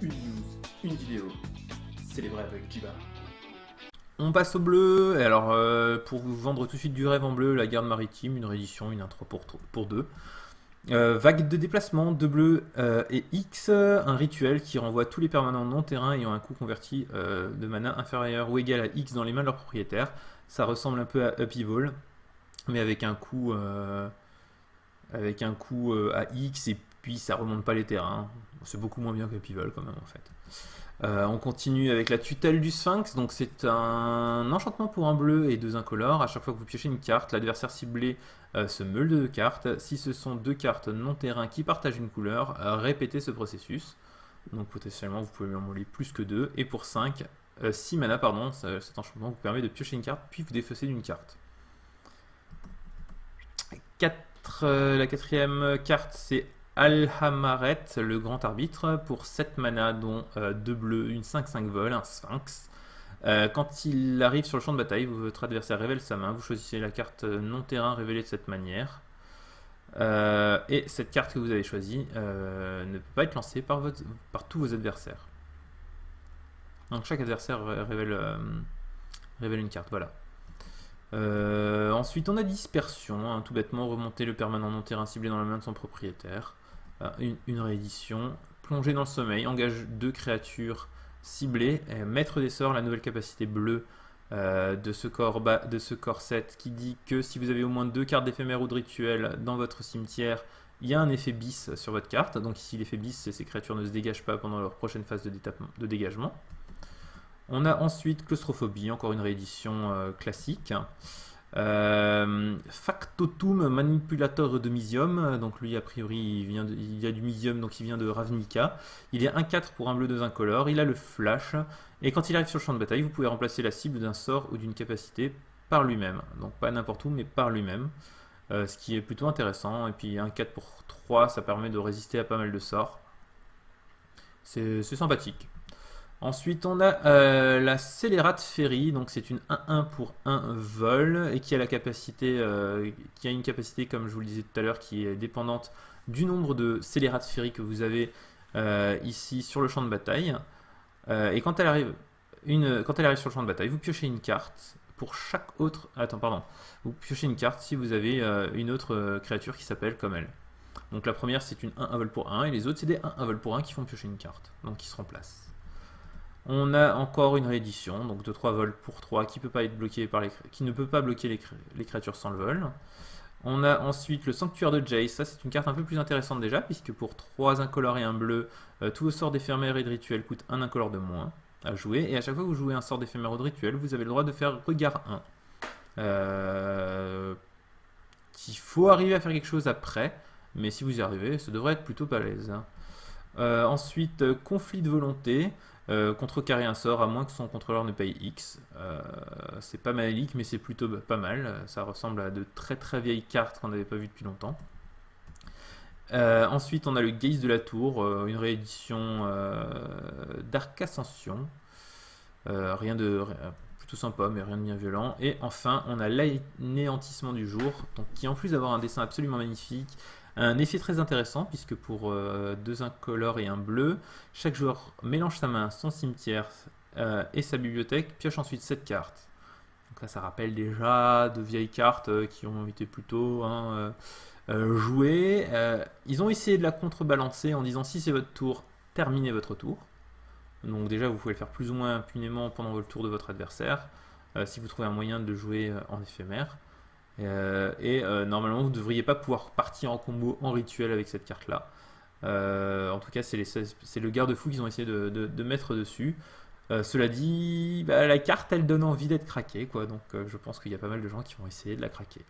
une news, une vidéo. Célébré avec Jiba. On passe au bleu, et alors pour vous vendre tout de suite du rêve en bleu, la garde maritime, une réédition, une 1-3 pour 2. Vague de déplacement, 2 bleus et X, un rituel qui renvoie tous les permanents non terrain ayant un coût converti de mana inférieur ou égal à X dans les mains de leur propriétaire. Ça ressemble un peu à Upheaval, mais avec un coût à X, et puis ça remonte pas les terrains. C'est beaucoup moins bien que Upheaval quand même en fait. On continue avec la tutelle du Sphinx. Donc c'est un enchantement pour un bleu et 2 incolores. À chaque fois que vous piochez une carte, l'adversaire ciblé se meule de 2 cartes. Si ce sont 2 cartes non terrain qui partagent une couleur, répétez ce processus. Donc potentiellement vous pouvez lui en mouler plus que 2. Et pour 6 mana, pardon, cet enchantement vous permet de piocher une carte puis vous défausser d'une carte. La quatrième carte, c'est Alhamaret, le grand arbitre, pour 7 mana, dont 2 bleus, une 5-5 vol, un sphinx. Quand il arrive sur le champ de bataille, votre adversaire révèle sa main, vous choisissez la carte non terrain révélée de cette manière. Et cette carte que vous avez choisie ne peut pas être lancée par tous vos adversaires. Donc chaque adversaire révèle une carte, voilà. Ensuite on a dispersion, hein, tout bêtement remonter le permanent non terrain ciblé dans la main de son propriétaire. Une réédition. Plonger dans le sommeil, engage 2 créatures ciblées, maître des sorts, la nouvelle capacité bleue de ce corps 7 qui dit que si vous avez au moins 2 cartes d'éphémère ou de rituel dans votre cimetière, il y a un effet bis sur votre carte. Donc ici l'effet bis, c'est ces créatures ne se dégagent pas pendant leur prochaine phase de dégagement. On a ensuite Claustrophobie, encore une réédition classique. Factotum, manipulateur de Misium. Donc lui, a priori, il y a du Misium, donc il vient de Ravnica. Il est 1-4 pour un bleu 2 incolore. Il a le flash. Et quand il arrive sur le champ de bataille, vous pouvez remplacer la cible d'un sort ou d'une capacité par lui-même. Donc pas n'importe où, mais par lui-même. Ce qui est plutôt intéressant. Et puis 1-4 pour 3, ça permet de résister à pas mal de sorts. C'est sympathique. Ensuite, on a la Scélérate Ferry, donc c'est une 1-1 pour 1 vol et qui a une capacité, comme je vous le disais tout à l'heure, qui est dépendante du nombre de Scélérate Ferry que vous avez ici sur le champ de bataille. Et quand elle arrive sur le champ de bataille, vous piochez une carte pour chaque autre. Attends, pardon. Vous piochez une carte si vous avez une autre créature qui s'appelle comme elle. Donc la première, c'est une 1-1 vol pour 1 et les autres, c'est des 1-1 vol pour 1 qui font piocher une carte, donc qui se remplacent. On a encore une réédition, donc de 3 vols pour 3 qui ne peut pas bloquer les créatures sans le vol. On a ensuite le Sanctuaire de Jace, ça c'est une carte un peu plus intéressante déjà, puisque pour 3 incolores et un bleu, tous vos sorts d'éphémère et de rituel coûtent 1 incolore de moins à jouer, et à chaque fois que vous jouez un sort d'éphémère ou de rituel, vous avez le droit de faire regard 1. Il faut arriver à faire quelque chose après, mais si vous y arrivez, ça devrait être plutôt balèze. Ensuite, conflit de volonté. Contrecarrer un sort à moins que son contrôleur ne paye X. C'est pas malélique, mais c'est plutôt pas mal. Ça ressemble à de très très vieilles cartes qu'on n'avait pas vues depuis longtemps. Ensuite, on a le Gaze de la Tour, une réédition d'Arc Ascension. Plutôt sympa, mais rien de bien violent. Et enfin, on a l'anéantissement du jour, donc, qui en plus d'avoir un dessin absolument magnifique, un effet très intéressant, puisque pour 2 incolores et un bleu, chaque joueur mélange sa main, son cimetière et sa bibliothèque, pioche ensuite 7 cartes. Donc là, ça rappelle déjà de vieilles cartes qui ont été plutôt jouées. Ils ont essayé de la contrebalancer en disant si c'est votre tour, terminez votre tour. Donc déjà, vous pouvez le faire plus ou moins impunément pendant le tour de votre adversaire, si vous trouvez un moyen de jouer en éphémère. Normalement, vous ne devriez pas pouvoir partir en combo en rituel avec cette carte-là. En tout cas, c'est le garde-fou qu'ils ont essayé de mettre dessus. Cela dit, la carte, elle donne envie d'être craquée, quoi. Donc je pense qu'il y a pas mal de gens qui vont essayer de la craquer.